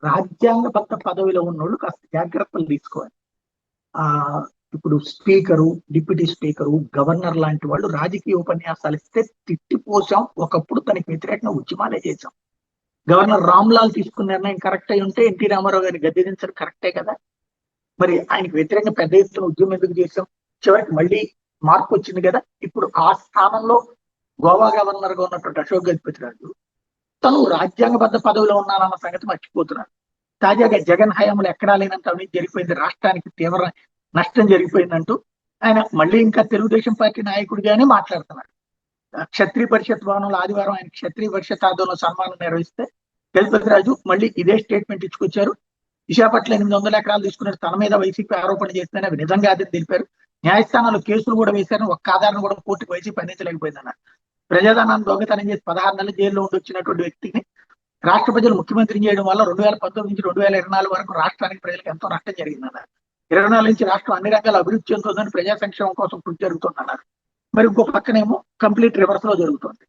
రాజ్యాంగబద్ధ పదవిలో ఉన్నోళ్ళు కాస్త జాగ్రత్తలు తీసుకోవాలి. ఆ ఇప్పుడు స్పీకరు, డిప్యూటీ స్పీకరు, గవర్నర్ లాంటి వాళ్ళు రాజకీయ ఉపన్యాసాలు ఇస్తే తిట్టిపోసాం. ఒకప్పుడు తనకి వ్యతిరేకంగా ఉద్యమాలే చేశాం. గవర్నర్ రామ్లాల్ తీసుకున్న నిర్ణయం కరెక్ట్ అయి ఉంటే ఎన్టీ రామారావు గారిని గద్దెదించడం కరెక్టే కదా. మరి ఆయనకి వ్యతిరేకంగా పెద్ద ఎత్తున ఉద్యమం ఎందుకు చేశాం? చివరికి మళ్ళీ మార్పు వచ్చింది కదా. ఇప్పుడు ఆ స్థానంలో గోవా గవర్నర్ గా ఉన్నటువంటి అశోక్ గజపతి రాజు తను రాజ్యాంగబద్ధ పదవిలో ఉన్నానన్న సంగతి మర్చిపోతున్నారు. తాజాగా జగన్ హయాంలో ఎక్కడా లేనంత అవినీతి జరిగిపోయింది, రాష్ట్రానికి తీవ్ర నష్టం జరిగిపోయిందంటూ ఆయన మళ్ళీ ఇంకా తెలుగుదేశం పార్టీ నాయకుడిగానే మాట్లాడుతున్నారు. క్షత్రియ పరిషత్ భవనంలో ఆదివారం ఆయన క్షత్రియ పరిషత్ ఆధ్వర్యంలో సన్మానం నిర్వహిస్తే గజపతి రాజు మళ్ళీ ఇదే స్టేట్మెంట్ ఇచ్చుకొచ్చారు. విశాఖపట్నం 800 ఎకరాలు తీసుకున్నట్టు తన మీద వైసీపీ ఆరోపణ చేస్తుందని అవి నిజంగా అదే తెలిపారు. న్యాయస్థానాల్లో కేసులు కూడా వేశారని ఒక్క ఆధారం కూడా కోర్టుకు వైసీపీ అందించలేకపోయిందన్నారు. ప్రజాధనాన్ని దొంగతనం చేసి 16 నెలలు జైల్లో ఉండి వచ్చినటువంటి వ్యక్తిని రాష్ట్ర ప్రజలు ముఖ్యమంత్రిని చేయడం వల్ల 2019 నుంచి 2024 వరకు రాష్ట్రానికి ప్రజలకు ఎంతో నష్టం జరిగిందన్నారు. 24 నుంచి రాష్ట్రం అన్ని రంగాల అభివృద్ధి చెందుతుందని ప్రజా సంక్షేమం కోసం కృషి జరుగుతుందన్నారు. మరి ఇంకో పక్కనేమో కంప్లీట్ రివర్స్ లో జరుగుతుంది.